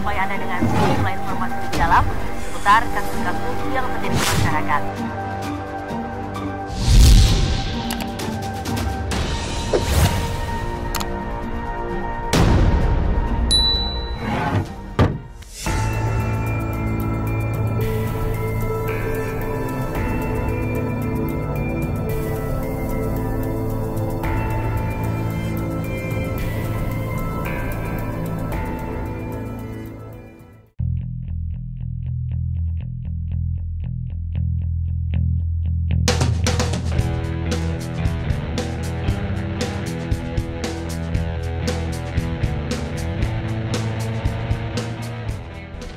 sampai Anda dengan sejumlah informasi lebih dalam seputar kasus-kasus yang terjadi di masyarakat.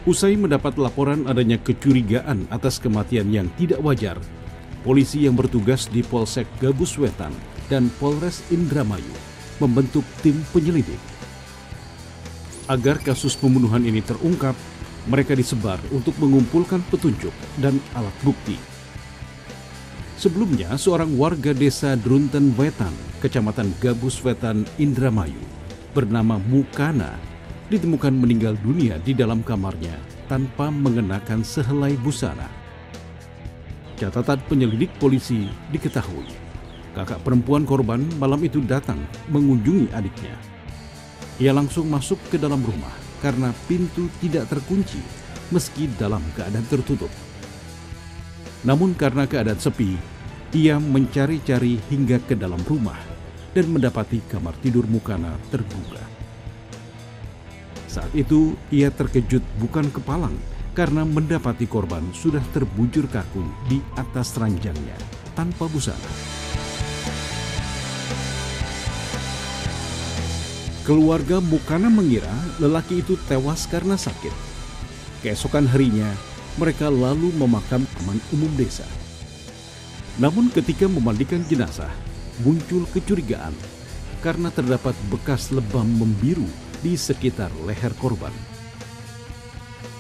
Usai mendapat laporan adanya kecurigaan atas kematian yang tidak wajar, polisi yang bertugas di Polsek Gabus Wetan dan Polres Indramayu membentuk tim penyelidik. Agar kasus pembunuhan ini terungkap, mereka disebar untuk mengumpulkan petunjuk dan alat bukti. Sebelumnya, seorang warga desa Drunten Wetan, Kecamatan Gabus Wetan, Indramayu, bernama Mukana, ditemukan meninggal dunia di dalam kamarnya tanpa mengenakan sehelai busana. Catatan penyelidik polisi diketahui, kakak perempuan korban malam itu datang mengunjungi adiknya. Ia langsung masuk ke dalam rumah karena pintu tidak terkunci meski dalam keadaan tertutup. Namun karena keadaan sepi, ia mencari-cari hingga ke dalam rumah dan mendapati kamar tidur Mukana terbuka. Saat itu, ia terkejut bukan kepalang karena mendapati korban sudah terbujur kaku di atas ranjangnya tanpa busana. Keluarga Mukana mengira lelaki itu tewas karena sakit. Keesokan harinya, mereka lalu memakam taman umum desa. Namun ketika memandikan jenazah, muncul kecurigaan karena terdapat bekas lebam membiru di sekitar leher korban.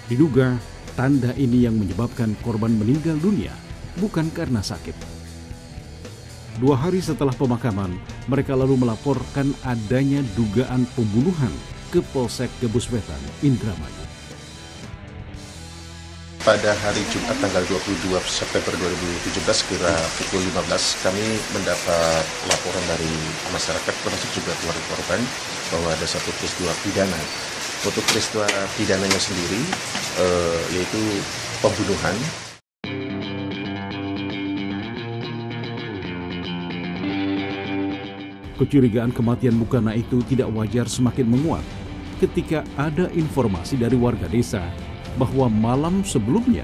Diduga, tanda ini yang menyebabkan korban meninggal dunia, bukan karena sakit. 2 hari setelah pemakaman, mereka lalu melaporkan adanya dugaan pembunuhan ke Polsek Gabus Wetan, Indramayu. Pada hari Jumat tanggal 22 September 2017 kira pukul 15 kami mendapat laporan dari masyarakat termasuk juga keluarga korban bahwa ada satu peristiwa pidana. Untuk peristiwa pidananya sendiri yaitu pembunuhan. Kecurigaan kematian Mukana itu tidak wajar semakin menguat ketika ada informasi dari warga desa bahwa malam sebelumnya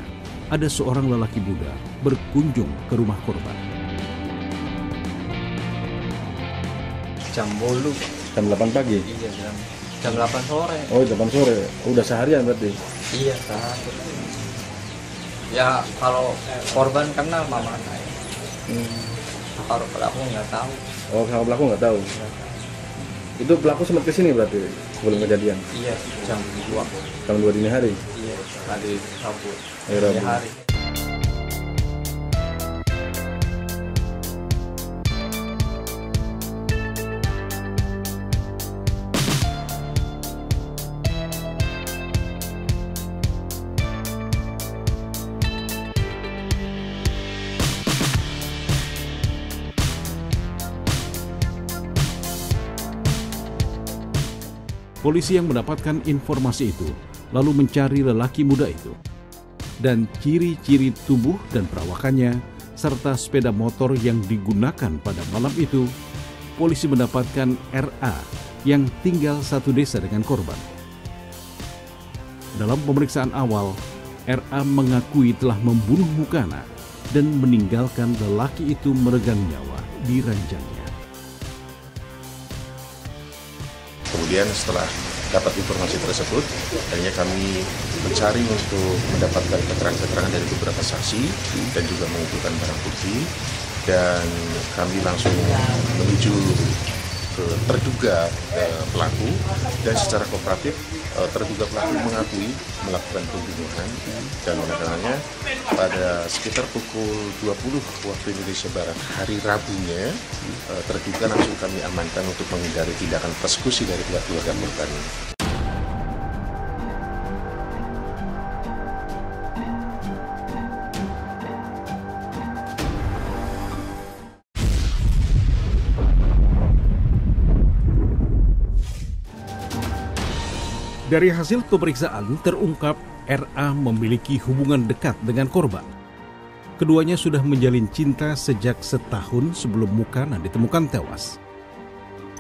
ada seorang lelaki muda berkunjung ke rumah korban. Jam 8 pagi? Iya, jam 8 sore. Oh, jam 8 sore. Udah seharian berarti? Iya, seharian. Ya, kalau korban kenal mama saya. Kalau pelaku nggak tahu. Oh, kalau pelaku nggak tahu? Itu pelaku sempat kesini berarti sebelum kejadian? Iya, jam 2. Jam 2 dini hari? Iya, hari Rabu. Hari. Polisi yang mendapatkan informasi itu lalu mencari lelaki muda itu. Dan ciri-ciri tubuh dan perawakannya, serta sepeda motor yang digunakan pada malam itu, polisi mendapatkan RA yang tinggal satu desa dengan korban. Dalam pemeriksaan awal, RA mengakui telah membunuh Mukana dan meninggalkan lelaki itu meregang nyawa di ranjangnya. Kemudian setelah dapat informasi tersebut, akhirnya kami mencari untuk mendapatkan keterangan-keterangan dari beberapa saksi dan juga mengumpulkan barang bukti, dan kami langsung menuju ke terduga pelaku, dan secara kooperatif terduga pelaku mengakui melakukan pembunuhan, dan oleh karenanya pada sekitar pukul 20 waktu Indonesia Barat hari Rabunya terduga langsung kami amankan untuk menghindari tindakan persekusi dari pihak keluarga korban. Dari hasil pemeriksaan terungkap RA memiliki hubungan dekat dengan korban. Keduanya sudah menjalin cinta sejak setahun sebelum Mukana ditemukan tewas.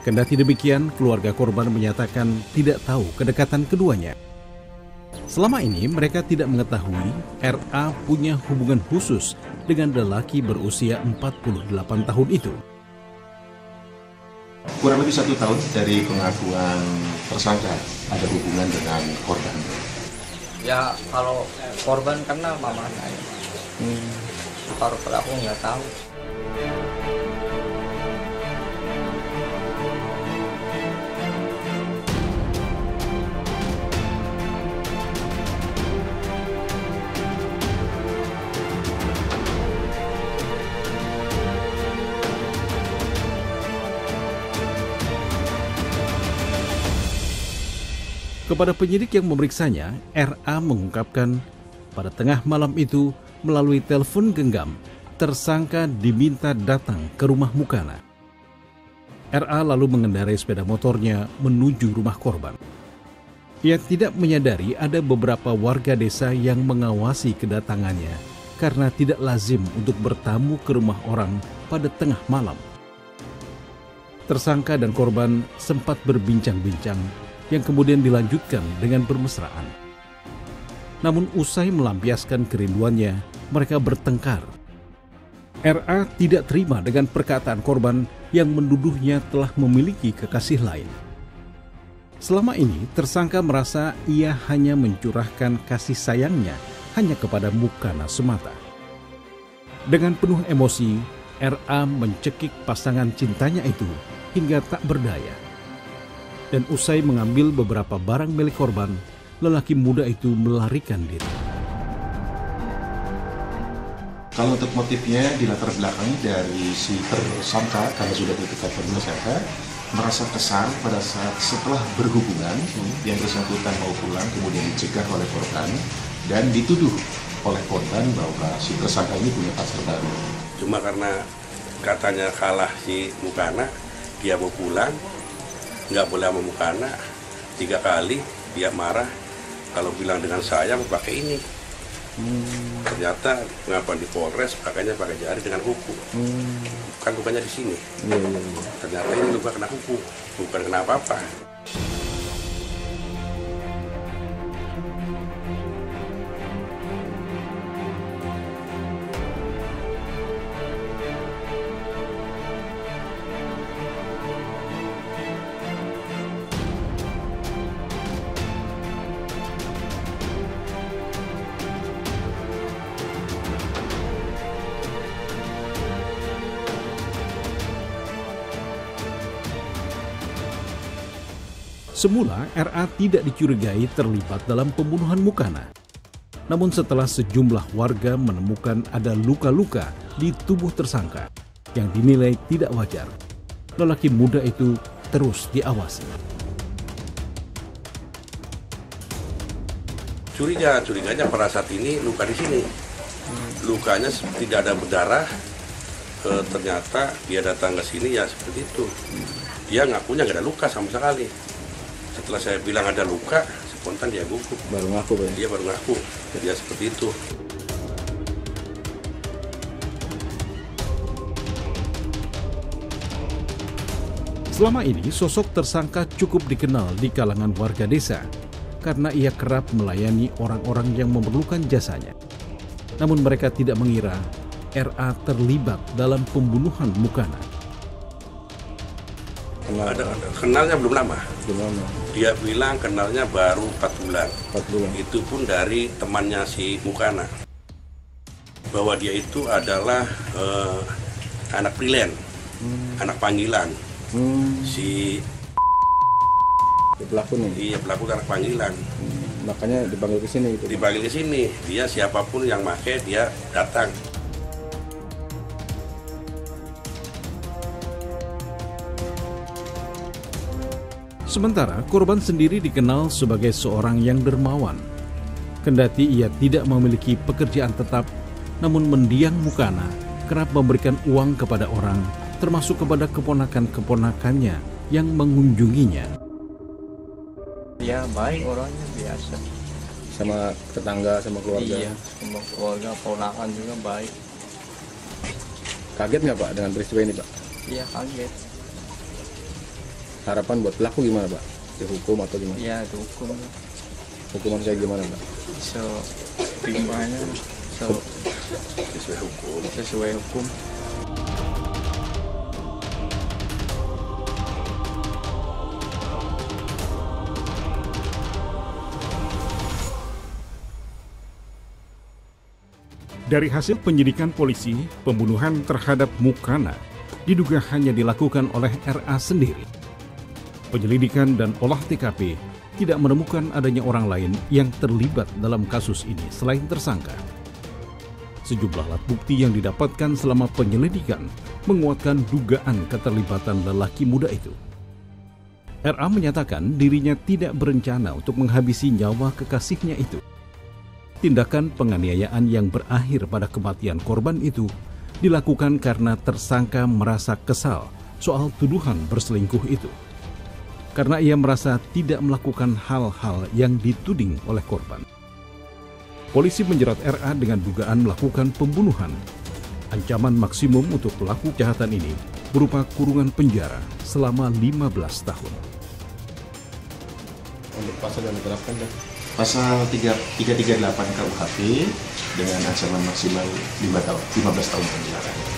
Kendati demikian, keluarga korban menyatakan tidak tahu kedekatan keduanya. Selama ini mereka tidak mengetahui RA punya hubungan khusus dengan lelaki berusia 48 tahun itu. Kurang lebih 1 tahun dari pengakuan tersangka ada hubungan dengan korban. Ya kalau korban kenal mama saya. Kalau pelaku nggak tahu. Kepada penyidik yang memeriksanya, RA mengungkapkan pada tengah malam itu melalui telepon genggam, tersangka diminta datang ke rumah Mukana. RA lalu mengendarai sepeda motornya menuju rumah korban. Ia tidak menyadari ada beberapa warga desa yang mengawasi kedatangannya karena tidak lazim untuk bertamu ke rumah orang pada tengah malam. Tersangka dan korban sempat berbincang-bincang yang kemudian dilanjutkan dengan bermesraan. Namun usai melampiaskan kerinduannya, mereka bertengkar. RA tidak terima dengan perkataan korban yang menuduhnya telah memiliki kekasih lain. Selama ini, tersangka merasa ia hanya mencurahkan kasih sayangnya hanya kepada Mukana semata. Dengan penuh emosi, RA mencekik pasangan cintanya itu hingga tak berdaya. Dan usai mengambil beberapa barang milik korban, lelaki muda itu melarikan diri. Kalau untuk motifnya dilatar belakangi dari si tersangka, karena sudah ditetapkan tersangka, merasa kesal pada saat setelah berhubungan, yang bersangkutan mau pulang kemudian dicegah oleh korban dan dituduh oleh korban bahwa si tersangka ini punya pacar baru. Cuma karena katanya kalah si Mukana, dia mau pulang, nggak boleh sama Mukana, 3 kali dia marah. Kalau bilang dengan saya mau pakai ini, ternyata pengakuan di Polres pakainya pakai jari dengan kuku. Kan lukanya di sini. Ternyata ini luka kena kuku, bukan kena apa-apa. Semula, RA tidak dicurigai terlibat dalam pembunuhan Mukana. Namun setelah sejumlah warga menemukan ada luka-luka di tubuh tersangka yang dinilai tidak wajar, lelaki muda itu terus diawasi. Curiganya pada saat ini luka di sini. Lukanya tidak ada berdarah. Ternyata dia datang ke sini ya seperti itu. Dia ngakunya nggak ada luka sama sekali. Setelah saya bilang ada luka, spontan dia gugup. Baru ngaku, Pak? Dia baru ngaku, dia seperti itu. Selama ini, sosok tersangka cukup dikenal di kalangan warga desa karena ia kerap melayani orang-orang yang memerlukan jasanya. Namun mereka tidak mengira RA terlibat dalam pembunuhan Mukana. Kenalnya belum lama. Belum lama. Dia bilang kenalnya baru 4 bulan. 4 bulan. Itu pun dari temannya si Mukana. Bahwa dia itu adalah anak prilen, anak panggilan. Si pelaku nih. Iya, pelaku anak panggilan. Makanya dipanggil ke sini gitu. Dipanggil ke sini. Dia siapapun yang make dia datang. Sementara korban sendiri dikenal sebagai seorang yang dermawan. Kendati ia tidak memiliki pekerjaan tetap, namun mendiang Mukana kerap memberikan uang kepada orang, termasuk kepada keponakan-keponakannya yang mengunjunginya. Ya baik orangnya, biasa. Sama tetangga, sama keluarga? Iya, sama keluarga, ponakan juga baik. Kaget nggak Pak dengan peristiwa ini Pak? Iya kaget. Harapan buat pelaku gimana Pak? Dihukum atau gimana? Iya dihukum. Hukuman kayak gimana Pak? Timbanya sesuai hukum. Dari hasil penyidikan polisi, pembunuhan terhadap Mukana diduga hanya dilakukan oleh RA sendiri. Penyelidikan dan olah TKP tidak menemukan adanya orang lain yang terlibat dalam kasus ini selain tersangka. Sejumlah alat bukti yang didapatkan selama penyelidikan menguatkan dugaan keterlibatan lelaki muda itu. RA menyatakan dirinya tidak berencana untuk menghabisi nyawa kekasihnya itu. Tindakan penganiayaan yang berakhir pada kematian korban itu dilakukan karena tersangka merasa kesal soal tuduhan berselingkuh itu. Karena ia merasa tidak melakukan hal-hal yang dituding oleh korban. Polisi menjerat RA dengan dugaan melakukan pembunuhan. Ancaman maksimum untuk pelaku kejahatan ini berupa kurungan penjara selama 15 tahun. Untuk pasal yang diterapkan kan? Pasal 338 KUHP dengan ancaman maksimal 15 tahun penjara.